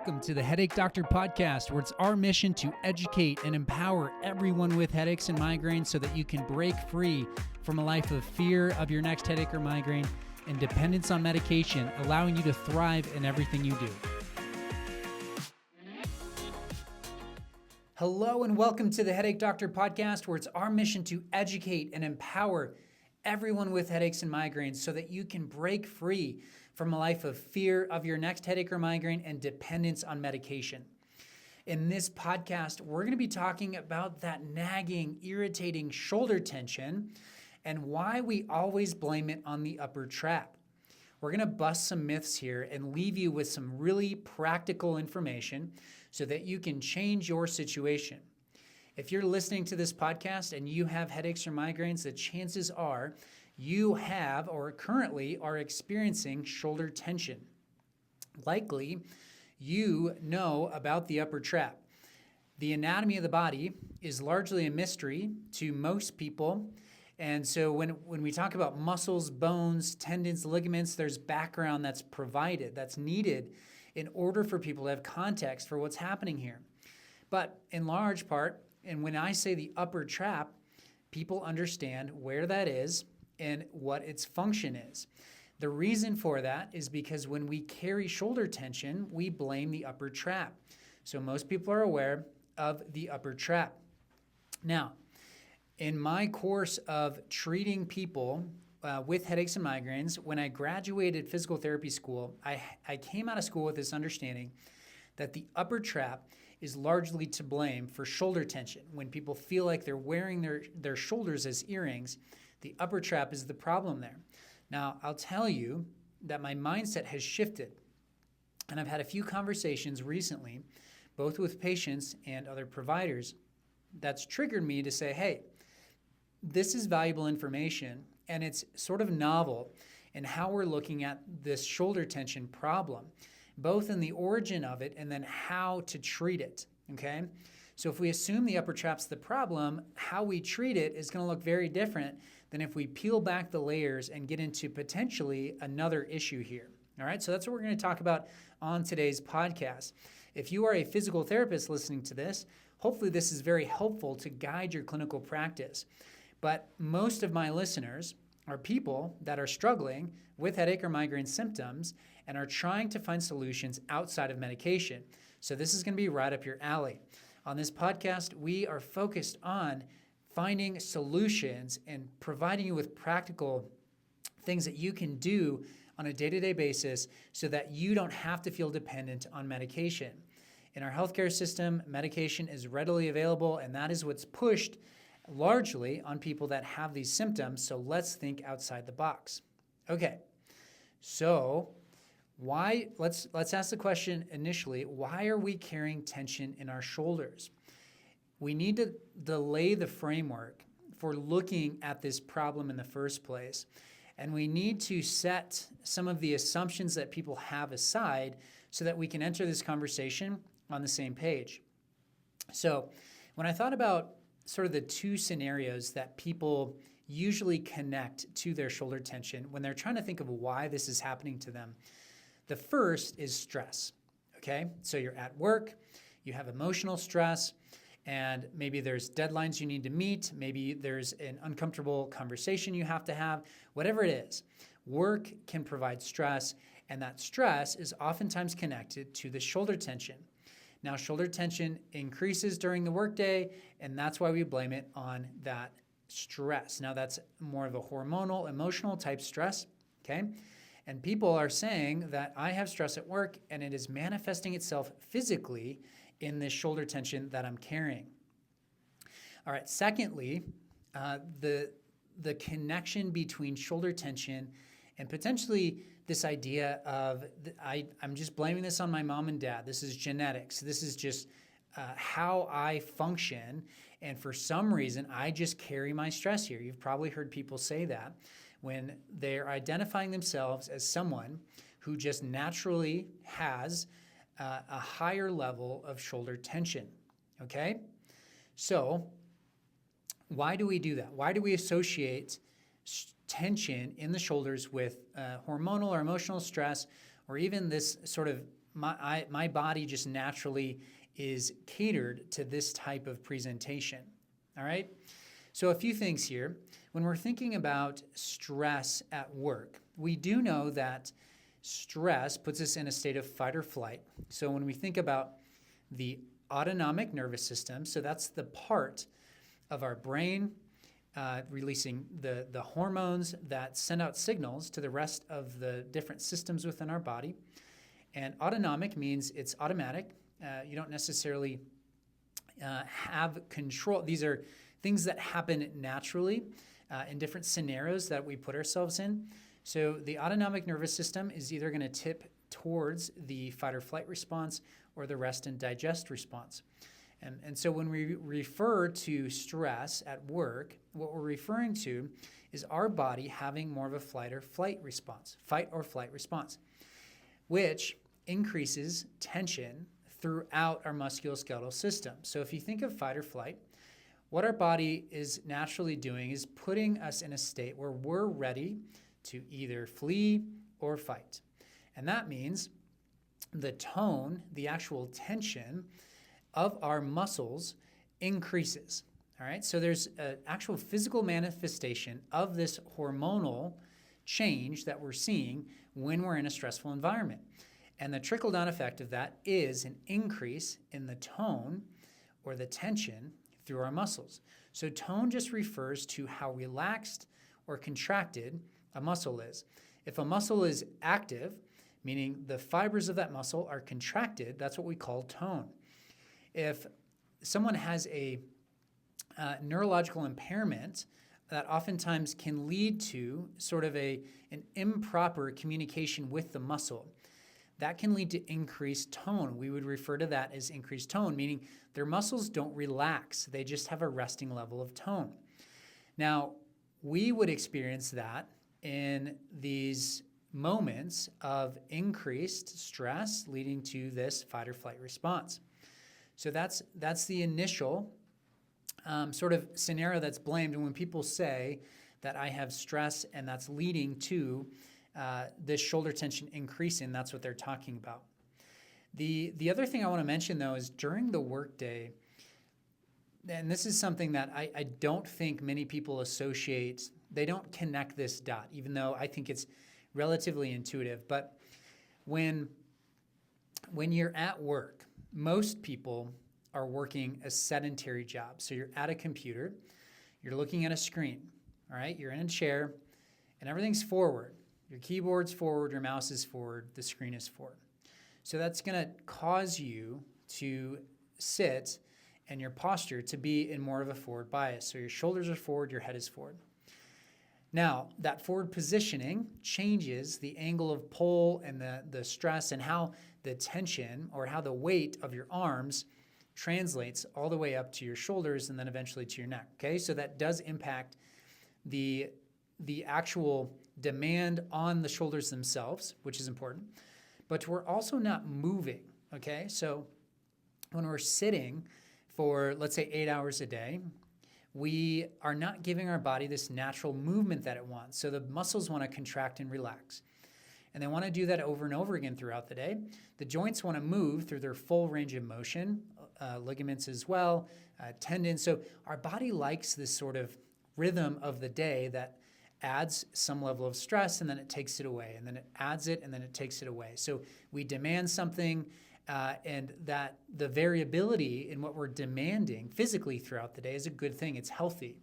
welcome to the Headache Doctor Podcast, where it's our mission to educate and empower everyone with headaches and migraines so that you can break free from a life of fear of your next headache or migraine and dependence on medication, allowing you to thrive in everything you do. Hello and welcome to the Headache Doctor Podcast, where it's our mission to educate and empower everyone with headaches and migraines so that you can break free from a life of fear of your next headache or migraine and dependence on medication. In this podcast, we're going to be talking about that nagging, irritating shoulder tension and why we always blame it on the upper trap. We're going to bust some myths here and leave you with some really practical information so that you can change your situation. If you're listening to this podcast and you have headaches or migraines, the chances are you have or currently are experiencing shoulder tension. Likely, you know about the upper trap. The anatomy of the body is largely a mystery to most people. And so when we talk about muscles, bones, tendons, ligaments, there's background that's provided, that's needed in order for people to have context for what's happening here. But in large part, and when I say the upper trap, people understand where that is and what its function is. The reason for that is because when we carry shoulder tension, we blame the upper trap. So most people are aware of the upper trap. Now, in my course of treating people with headaches and migraines, when I graduated physical therapy school, I came out of school with this understanding that the upper trap is largely to blame for shoulder tension. When people feel like they're wearing their shoulders as earrings, the upper trap is the problem there. Now, I'll tell you that my mindset has shifted, and I've had a few conversations recently, both with patients and other providers, that's triggered me to say, hey, this is valuable information, and it's sort of novel in how we're looking at this shoulder tension problem, both in the origin of it and then how to treat it, okay? So if we assume the upper trap's the problem, how we treat it is going to look very different than if we peel back the layers and get into potentially another issue here, all right? So that's what we're going to talk about on today's podcast. If you are a physical therapist listening to this, hopefully this is very helpful to guide your clinical practice. But most of my listeners are people that are struggling with headache or migraine symptoms and are trying to find solutions outside of medication. So this is going to be right up your alley. On this podcast, we are focused on finding solutions and providing you with practical things that you can do on a day-to-day basis so that you don't have to feel dependent on medication. In our healthcare system, medication is readily available, and that is what's pushed largely on people that have these symptoms. So let's think outside the box. Okay, so let's ask the question initially, why are we carrying tension in our shoulders? We need to lay the framework for looking at this problem in the first place. And we need to set some of the assumptions that people have aside so that we can enter this conversation on the same page. So when I thought about sort of the two scenarios that people usually connect to their shoulder tension when they're trying to think of why this is happening to them, the first is stress, okay? So you're at work, you have emotional stress, and maybe there's deadlines you need to meet, maybe there's an uncomfortable conversation you have to have, whatever it is. Work can provide stress, and that stress is oftentimes connected to the shoulder tension. Now, shoulder tension increases during the workday, and that's why we blame it on that stress. Now, that's more of a hormonal, emotional type stress, okay? And people are saying that I have stress at work, and it is manifesting itself physically in this shoulder tension that I'm carrying. All right, secondly, the connection between shoulder tension and potentially this idea of I'm just blaming this on my mom and dad. This is genetics. This is just how I function. And for some reason, I just carry my stress here. You've probably heard people say that when they're identifying themselves as someone who just naturally has a higher level of shoulder tension, okay? So why do we do that? Why do we associate tension in the shoulders with hormonal or emotional stress, or even this sort of my body just naturally is catered to this type of presentation. All right? So a few things here. When we're thinking about stress at work, we do know that stress puts us in a state of fight or flight. So when we think about the autonomic nervous system, so that's the part of our brain releasing the hormones that send out signals to the rest of the different systems within our body. And autonomic means it's automatic. You don't necessarily have control. These are things that happen naturally in different scenarios that we put ourselves in. So the autonomic nervous system is either going to tip towards the fight or flight response or the rest and digest response. And so when we refer to stress at work, what we're referring to is our body having more of a fight or flight response, which increases tension throughout our musculoskeletal system. So if you think of fight or flight, what our body is naturally doing is putting us in a state where we're ready to either flee or fight. And that means the tone, the actual tension of our muscles increases. All right, so there's an actual physical manifestation of this hormonal change that we're seeing when we're in a stressful environment. And the trickle-down effect of that is an increase in the tone or the tension through our muscles. So tone just refers to how relaxed or contracted a muscle is. If a muscle is active, meaning the fibers of that muscle are contracted, that's what we call tone. If someone has a neurological impairment, that oftentimes can lead to sort of an improper communication with the muscle. That can lead to increased tone. We would refer to that as increased tone, meaning their muscles don't relax. They just have a resting level of tone. Now, we would experience that in these moments of increased stress leading to this fight or flight response. So that's the initial sort of scenario that's blamed. And when people say that I have stress and that's leading to this shoulder tension increasing, that's what they're talking about. The other thing I want to mention, though, is during the workday, and this is something that I don't think many people associate, they don't connect this dot, even though I think it's relatively intuitive. But when you're at work, most people are working a sedentary job. So you're at a computer, you're looking at a screen, all right? You're in a chair, and everything's forward. Your keyboard's forward, your mouse is forward, the screen is forward. So that's going to cause you to sit and your posture to be in more of a forward bias. So your shoulders are forward, your head is forward. Now, that forward positioning changes the angle of pull and the stress and how the tension or how the weight of your arms translates all the way up to your shoulders and then eventually to your neck, okay? So that does impact the actual demand on the shoulders themselves, which is important, but we're also not moving, okay? So when we're sitting for, let's say, 8 hours a day, we are not giving our body this natural movement that it wants. So the muscles want to contract and relax. And they want to do that over and over again throughout the day. The joints want to move through their full range of motion, ligaments as well, tendons. So our body likes this sort of rhythm of the day that adds some level of stress and then it takes it away, and then it adds it and then it takes it away. So we demand something, and that the variability in what we're demanding physically throughout the day is a good thing. It's healthy.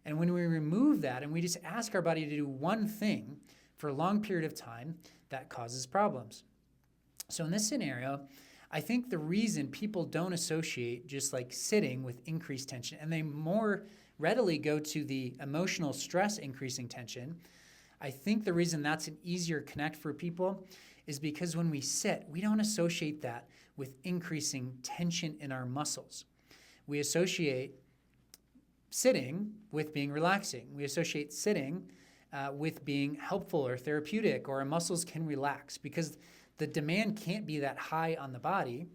And when we remove that and we just ask our body to do one thing for a long period of time, that causes problems. So in this scenario, I think the reason people don't associate just like sitting with increased tension, and they more readily go to the emotional stress increasing tension, I think the reason that's an easier connect for people is because when we sit, we don't associate that with increasing tension in our muscles. We associate sitting with being relaxing. We associate sitting with being helpful or therapeutic, or our muscles can relax because the demand can't be that high on the body.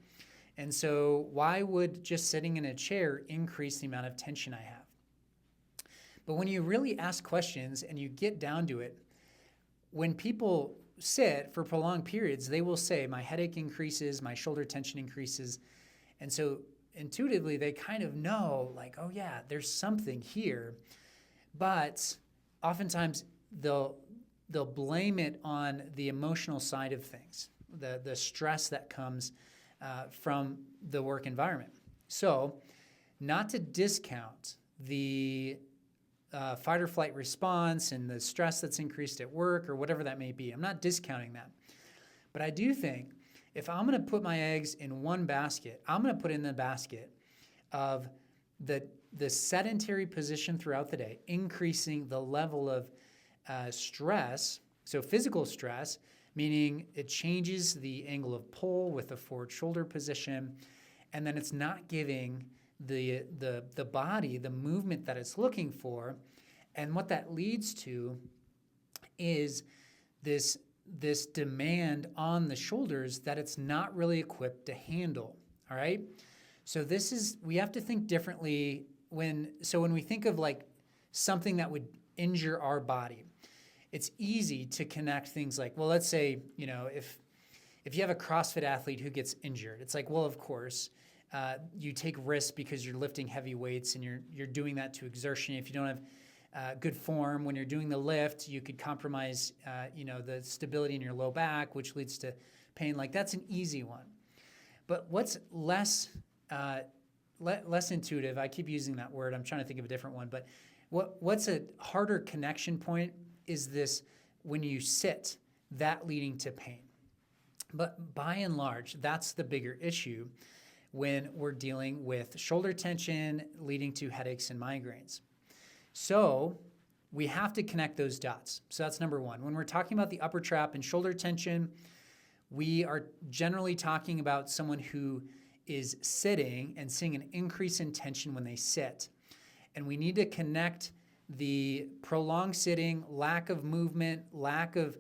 And so why would just sitting in a chair increase the amount of tension I have? But when you really ask questions and you get down to it, when people sit for prolonged periods, they will say, my headache increases, my shoulder tension increases. And so intuitively, they kind of know, like, oh yeah, there's something here. But oftentimes they'll blame it on the emotional side of things, the stress that comes from the work environment. So not to discount the fight or flight response and the stress that's increased at work or whatever that may be. I'm not discounting that. But I do think if I'm going to put my eggs in one basket, I'm going to put in the basket of the sedentary position throughout the day, increasing the level of stress. So physical stress, meaning it changes the angle of pull with the forward shoulder position, and then it's not giving the body the movement that it's looking for. And what that leads to is this demand on the shoulders that it's not really equipped to handle. All right. So we have to think differently when we think of like something that would injure our body. It's easy to connect things like, well, let's say, if you have a CrossFit athlete who gets injured, it's like, well, of course, you take risks because you're lifting heavy weights and you're doing that to exertion. If you don't have good form when you're doing the lift, you could compromise, the stability in your low back, which leads to pain. Like that's an easy one. But what's less intuitive? I keep using that word. I'm trying to think of a different one. But what's a harder connection point is this: when you sit, that leading to pain. But by and large, that's the bigger issue when we're dealing with shoulder tension leading to headaches and migraines. So we have to connect those dots. So that's number one. When we're talking about the upper trap and shoulder tension, we are generally talking about someone who is sitting and seeing an increase in tension when they sit. And we need to connect the prolonged sitting, lack of movement, lack of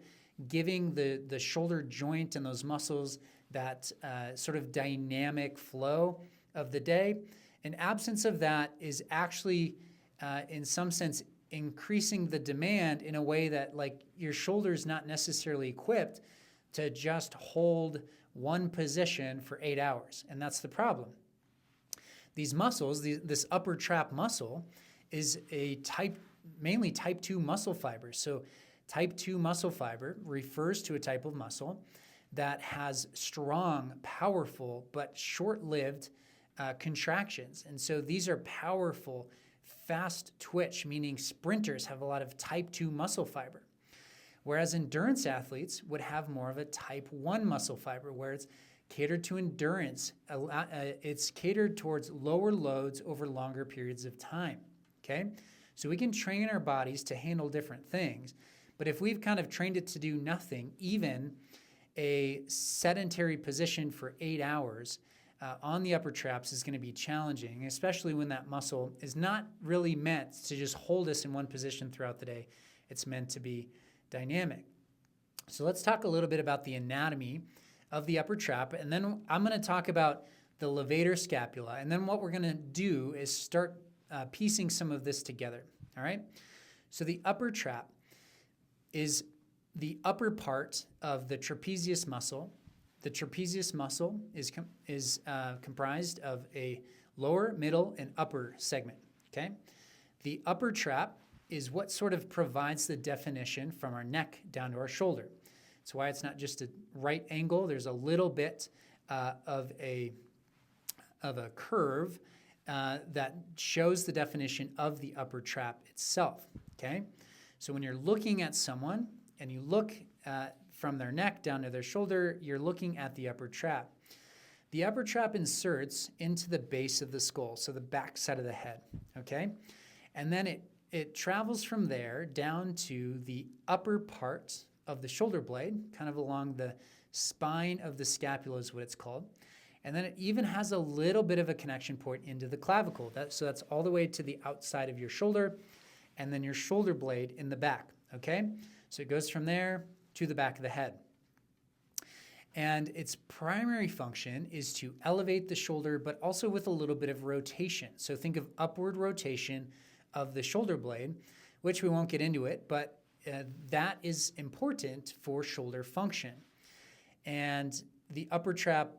giving the shoulder joint and those muscles that sort of dynamic flow of the day. An absence of that is actually, in some sense, increasing the demand in a way that like your shoulder's not necessarily equipped to just hold one position for 8 hours. And that's the problem. These muscles, this upper trap muscle is mainly type 2 muscle fiber. So type 2 muscle fiber refers to a type of muscle that has strong, powerful, but short-lived contractions. And so these are powerful, fast twitch, meaning sprinters have a lot of type 2 muscle fiber. Whereas endurance athletes would have more of a type 1 muscle fiber, where it's catered to endurance. It's catered towards lower loads over longer periods of time, okay? So we can train our bodies to handle different things, but if we've kind of trained it to do nothing, even a sedentary position for 8 hours on the upper traps is going to be challenging, especially when that muscle is not really meant to just hold us in one position throughout the day. It's meant to be dynamic. So let's talk a little bit about the anatomy of the upper trap, and then I'm going to talk about the levator scapula, and then what we're going to do is start piecing some of this together, all right? So the upper trap is the upper part of the trapezius muscle. The trapezius muscle is comprised of a lower, middle, and upper segment, okay? The upper trap is what sort of provides the definition from our neck down to our shoulder. That's why it's not just a right angle. There's a little bit of a curve that shows the definition of the upper trap itself, okay? So when you're looking at someone and you look from their neck down to their shoulder, you're looking at the upper trap. The upper trap inserts into the base of the skull, so the back side of the head, okay? And then it travels from there down to the upper part of the shoulder blade, kind of along the spine of the scapula is what it's called. And then it even has a little bit of a connection point into the clavicle. So that's all the way to the outside of your shoulder, and then your shoulder blade in the back, okay? So it goes from there to the back of the head. And its primary function is to elevate the shoulder, but also with a little bit of rotation. So think of upward rotation of the shoulder blade, which we won't get into it, but that is important for shoulder function. And the upper trap,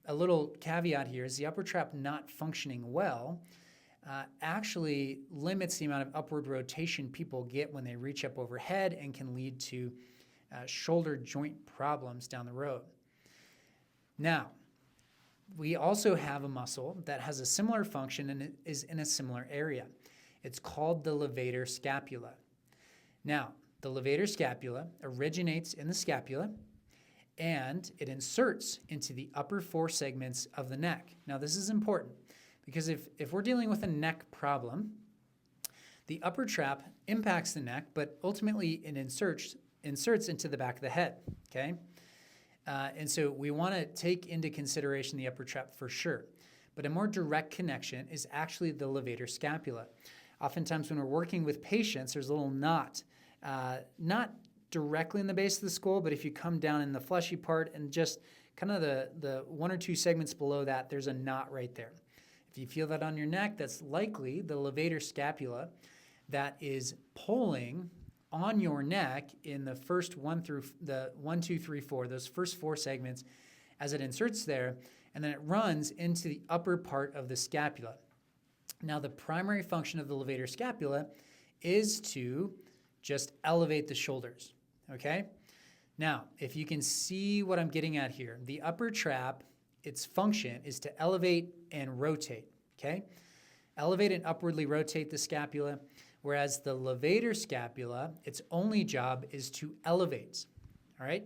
a little caveat here, is the upper trap not functioning well actually limits the amount of upward rotation people get when they reach up overhead and can lead to shoulder joint problems down the road. Now, we also have a muscle that has a similar function and it is in a similar area. It's called the levator scapula. Now, the levator scapula originates in the scapula and it inserts into the upper four segments of the neck. Now, this is important because if we're dealing with a neck problem, the upper trap impacts the neck, but ultimately it inserts into the back of the head, okay? And so we want to take into consideration the upper trap for sure. But a more direct connection is actually the levator scapula. Oftentimes when we're working with patients, there's a little knot, not directly in the base of the skull, but if you come down in the fleshy part and just kind of the one or two segments below that, there's a knot right there. If you feel that on your neck, that's likely the levator scapula that is pulling on your neck in the first 1 through the 1, 2, 3, 4, those first four segments as it inserts there, and then it runs into the upper part of the scapula. Now, the primary function of the levator scapula is to just elevate the shoulders, okay? Now, if you can see what I'm getting at here, the upper trap, its function is to elevate and rotate, okay? Elevate and upwardly rotate the scapula, whereas the levator scapula, its only job is to elevate, all right?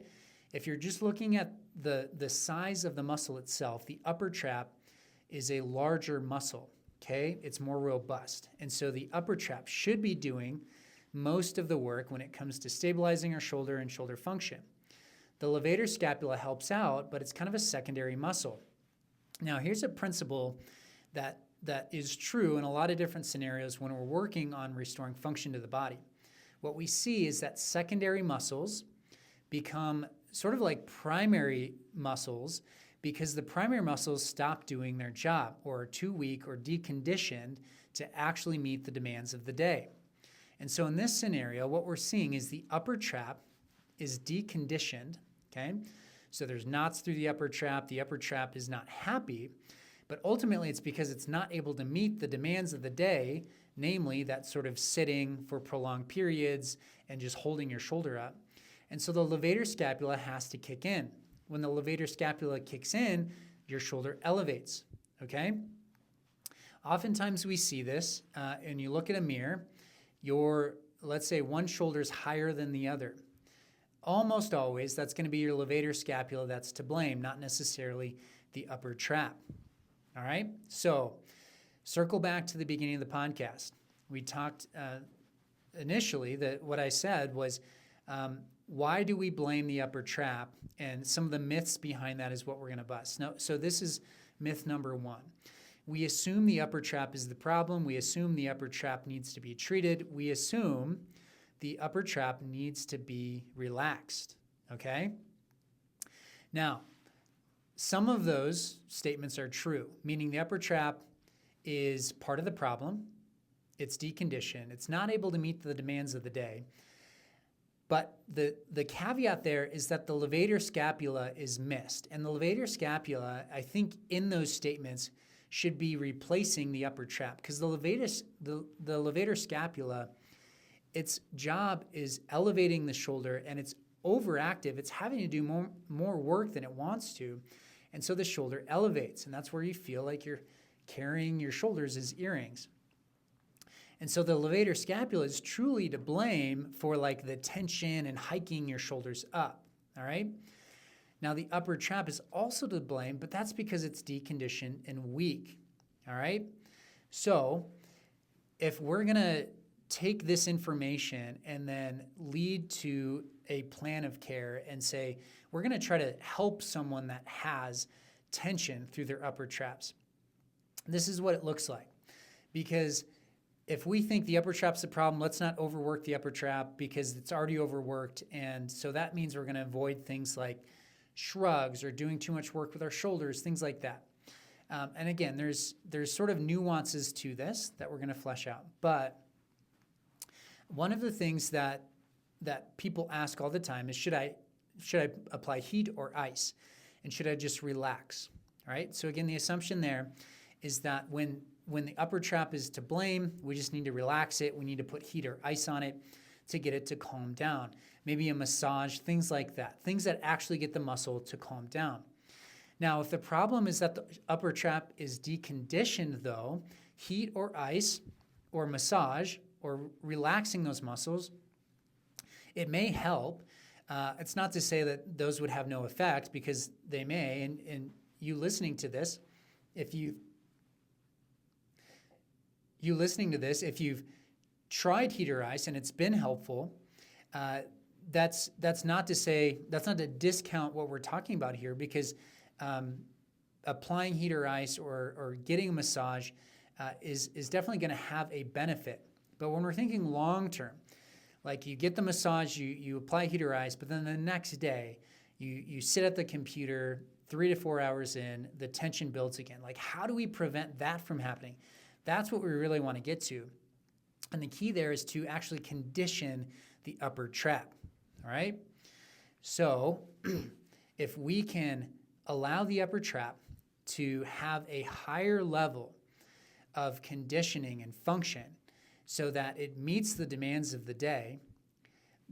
If you're just looking at the size of the muscle itself, the upper trap is a larger muscle, okay? It's more robust. And so the upper trap should be doing most of the work when it comes to stabilizing our shoulder and shoulder function. The levator scapula helps out, but it's kind of a secondary muscle. Now, here's a principle that is true in a lot of different scenarios when we're working on restoring function to the body. What we see is that secondary muscles become sort of like primary muscles because the primary muscles stop doing their job or are too weak or deconditioned to actually meet the demands of the day. And so in this scenario, what we're seeing is the upper trap is deconditioned, okay? So there's knots through the upper trap is not happy, but ultimately it's because it's not able to meet the demands of the day, namely that sort of sitting for prolonged periods and just holding your shoulder up. And so the levator scapula has to kick in. When the levator scapula kicks in, your shoulder elevates, okay? Oftentimes we see this, and you look at a mirror, let's say one shoulder's higher than the other. Almost always, that's going to be your levator scapula that's to blame, not necessarily the upper trap. All right? So, circle back to the beginning of the podcast. We talked initially that what I said was, why do we blame the upper trap? And some of the myths behind that is what we're going to bust. Now, so this is myth number one. We assume the upper trap is the problem. We assume the upper trap needs to be treated. We assume the upper trap needs to be relaxed, okay? Now, some of those statements are true, meaning the upper trap is part of the problem. It's deconditioned. It's not able to meet the demands of the day. But the caveat there is that the levator scapula is missed. And the levator scapula, I think in those statements, should be replacing the upper trap because the levator scapula, its job is elevating the shoulder and it's overactive. It's having to do more work than it wants to. And so the shoulder elevates, and that's where you feel like you're carrying your shoulders as earrings. And so the levator scapula is truly to blame for like the tension and hiking your shoulders up, all right? Now the upper trap is also to blame, but that's because it's deconditioned and weak, all right? So if we're gonna take this information and then lead to a plan of care and say, we're gonna try to help someone that has tension through their upper traps, this is what it looks like. Because if we think the upper trap's the problem, let's not overwork the upper trap because it's already overworked. And so that means we're going to avoid things like shrugs or doing too much work with our shoulders, things like that. And again, there's sort of nuances to this that we're going to flesh out. But one of the things that that people ask all the time is, should I apply heat or ice? And should I just relax? All right. So again, the assumption there is that when the upper trap is to blame, we just need to relax it. We need to put heat or ice on it to get it to calm down. Maybe a massage, things like that, things that actually get the muscle to calm down. Now, if the problem is that the upper trap is deconditioned, though, heat or ice or massage or relaxing those muscles, it may help. It's not to say that those would have no effect, because they may. And you listening to this, if you've tried heat or ice and it's been helpful, that's not to discount what we're talking about here, because applying heat or ice or getting a massage is definitely going to have a benefit. But when we're thinking long term, like you get the massage, you apply heat or ice, but then the next day you sit at the computer 3 to 4 hours in, the tension builds again. Like, how do we prevent that from happening? That's what we really want to get to. And the key there is to actually condition the upper trap, all right? So if we can allow the upper trap to have a higher level of conditioning and function so that it meets the demands of the day,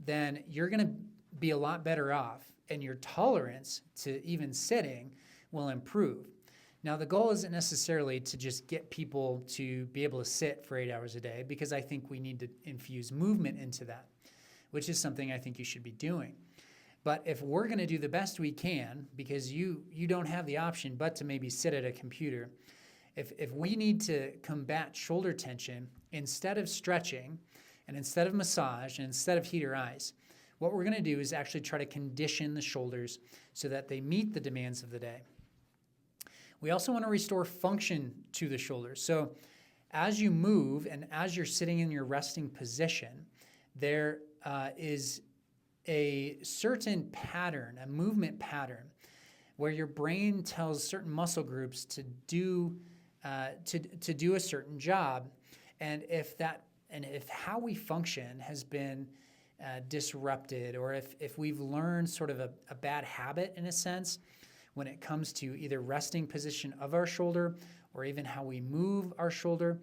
then you're going to be a lot better off, and your tolerance to even sitting will improve. Now, the goal isn't necessarily to just get people to be able to sit for 8 hours a day, because I think we need to infuse movement into that, which is something I think you should be doing. But if we're going to do the best we can, because you don't have the option but to maybe sit at a computer, if we need to combat shoulder tension, instead of stretching and instead of massage and instead of heat or ice, what we're going to do is actually try to condition the shoulders so that they meet the demands of the day. We also want to restore function to the shoulders. So as you move and as you're sitting in your resting position, there is a certain pattern, a movement pattern, where your brain tells certain muscle groups to do a certain job, and if how we function has been disrupted, or if we've learned sort of a bad habit in a sense when it comes to either resting position of our shoulder or even how we move our shoulder,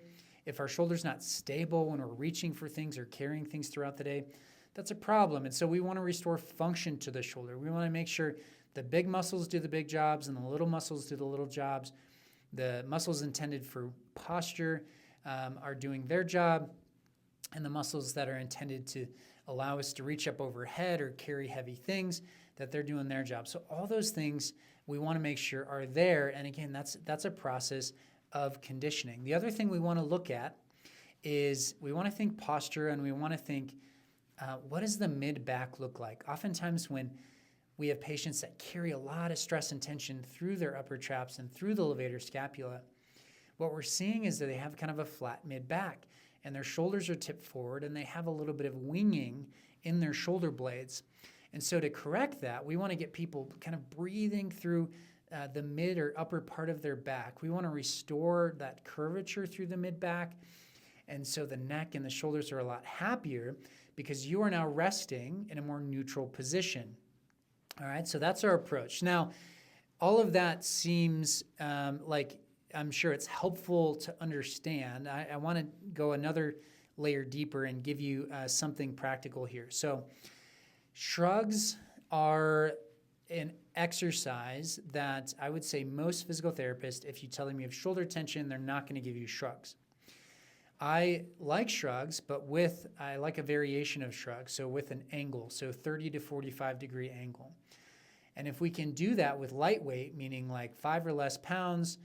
if our shoulder's not stable when we're reaching for things or carrying things throughout the day, that's a problem. And so we want to restore function to the shoulder. We want to make sure the big muscles do the big jobs and the little muscles do the little jobs. The muscles intended for posture are doing their job, and the muscles that are intended to allow us to reach up overhead or carry heavy things, that they're doing their job. So all those things we want to make sure are there. And again, that's a process of conditioning. The other thing we want to look at is we want to think posture, and we want to think, what does the mid-back look like? Oftentimes when we have patients that carry a lot of stress and tension through their upper traps and through the levator scapula, what we're seeing is that they have kind of a flat mid-back, and their shoulders are tipped forward, and they have a little bit of winging in their shoulder blades. And so to correct that, we want to get people kind of breathing through the mid or upper part of their back. We want to restore that curvature through the mid-back, and so the neck and the shoulders are a lot happier because you are now resting in a more neutral position. All right, so that's our approach. Now, all of that seems like I'm sure it's helpful to understand. I want to go another layer deeper and give you something practical here. So shrugs are an exercise that I would say most physical therapists, if you tell them you have shoulder tension, they're not going to give you shrugs. I like shrugs, but I like a variation of shrugs, so with an angle, so 30 to 45 degree angle. And if we can do that with lightweight, meaning like 5 or less pounds,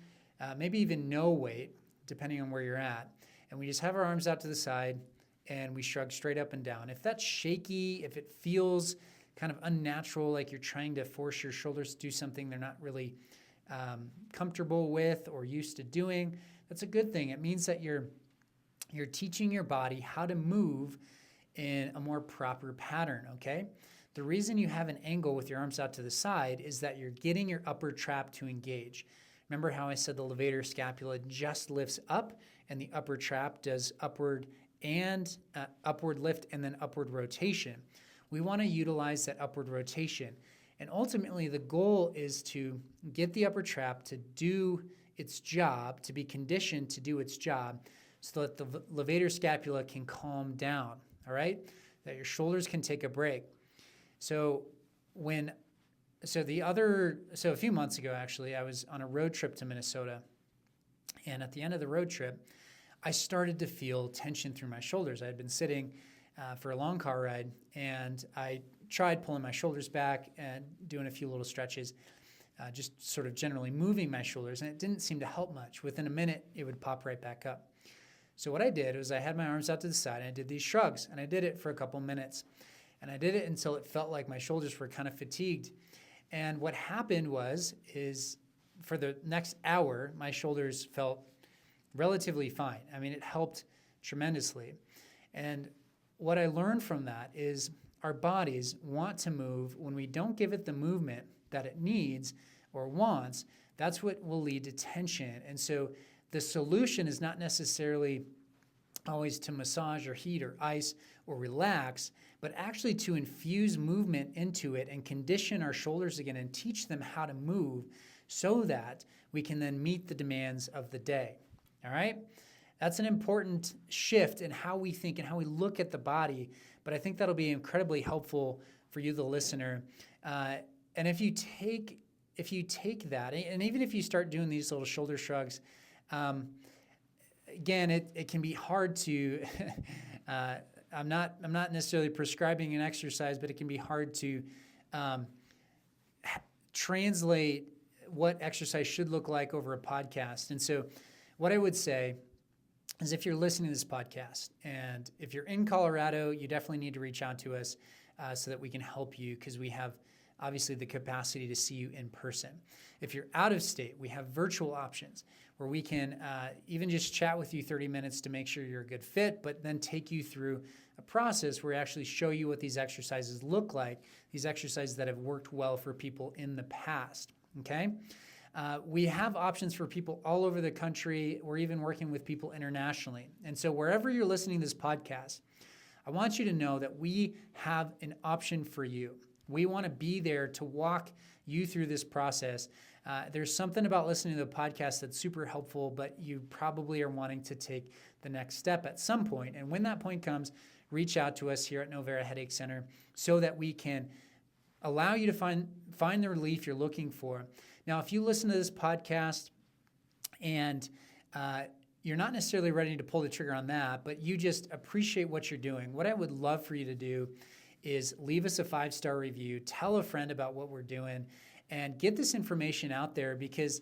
maybe even no weight, depending on where you're at, and we just have our arms out to the side and we shrug straight up and down. If that's shaky, if it feels kind of unnatural, like you're trying to force your shoulders to do something they're not really comfortable with or used to doing, that's a good thing. It means that you're teaching your body how to move in a more proper pattern, okay? The reason you have an angle with your arms out to the side is that you're getting your upper trap to engage. Remember how I said the levator scapula just lifts up and the upper trap does upward lift and then upward rotation. we want to utilize that upward rotation. And ultimately, the goal is to get the upper trap to do its job, to be conditioned to do its job, so that the levator scapula can calm down, all right? That your shoulders can take a break. So a few months ago, actually, I was on a road trip to Minnesota. And at the end of the road trip, I started to feel tension through my shoulders. I had been sitting for a long car ride, and I tried pulling my shoulders back and doing a few little stretches, just sort of generally moving my shoulders, and it didn't seem to help much. Within a minute, it would pop right back up. So what I did was I had my arms out to the side, and I did these shrugs, and I did it for a couple minutes. And I did it until it felt like my shoulders were kind of fatigued. And what happened is for the next hour, my shoulders felt relatively fine. I mean, it helped tremendously. And what I learned from that is our bodies want to move. When we don't give it the movement that it needs or wants, that's what will lead to tension. And so the solution is not necessarily always to massage or heat or ice or relax, but actually to infuse movement into it and condition our shoulders again and teach them how to move so that we can then meet the demands of the day. All right? That's an important shift in how we think and how we look at the body, but I think that'll be incredibly helpful for you, the listener. And if you take that, and even if you start doing these little shoulder shrugs, again, it can be hard to, I'm not necessarily prescribing an exercise, but it can be hard to translate what exercise should look like over a podcast. And so what I would say is if you're listening to this podcast, and if you're in Colorado, you definitely need to reach out to us so that we can help you, because we have obviously the capacity to see you in person. If you're out of state, we have virtual options where we can even just chat with you 30 minutes to make sure you're a good fit, but then take you through a process where we actually show you what these exercises look like, these exercises that have worked well for people in the past, okay? We have options for people all over the country. We're even working with people internationally. And so wherever you're listening to this podcast, I want you to know that we have an option for you. We want to be there to walk you through this process. There's something about listening to the podcast that's super helpful, but you probably are wanting to take the next step at some point. And when that point comes, reach out to us here at Novera Headache Center so that we can allow you to find the relief you're looking for. Now, if you listen to this podcast and you're not necessarily ready to pull the trigger on that, but you just appreciate what you're doing, what I would love for you to do is leave us a 5-star review, tell a friend about what we're doing, and get this information out there, because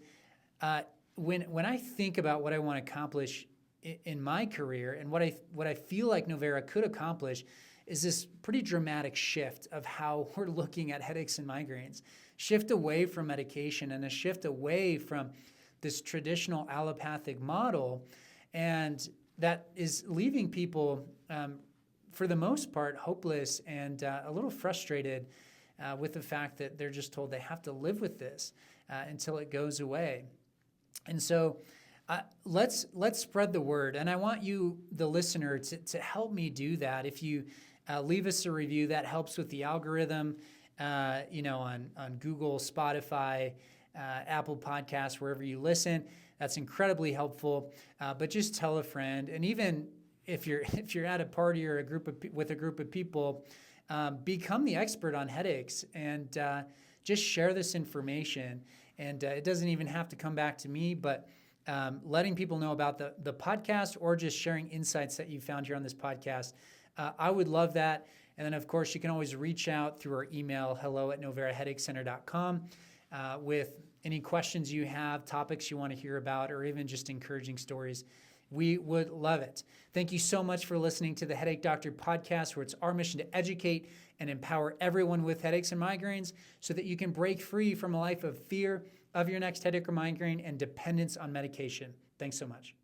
when I think about what I want to accomplish in my career and what I feel like Novera could accomplish is this pretty dramatic shift of how we're looking at headaches and migraines, shift away from medication and a shift away from this traditional allopathic model, and that is leaving people for the most part, hopeless and a little frustrated with the fact that they're just told they have to live with this until it goes away. And so let's spread the word. And I want you, the listener, to help me do that. If you leave us a review, that helps with the algorithm, on Google, Spotify, Apple Podcasts, wherever you listen. That's incredibly helpful. But just tell a friend, and even if you're at a party or with a group of people, become the expert on headaches and just share this information. And it doesn't even have to come back to me, but letting people know about the podcast or just sharing insights that you found here on this podcast. I would love that. And then, of course, you can always reach out through our email, hello@noveraheadachecenter.com, with any questions you have, topics you want to hear about, or even just encouraging stories. We would love it. Thank you so much for listening to the Headache Doctor podcast, where it's our mission to educate and empower everyone with headaches and migraines so that you can break free from a life of fear of your next headache or migraine and dependence on medication. Thanks so much.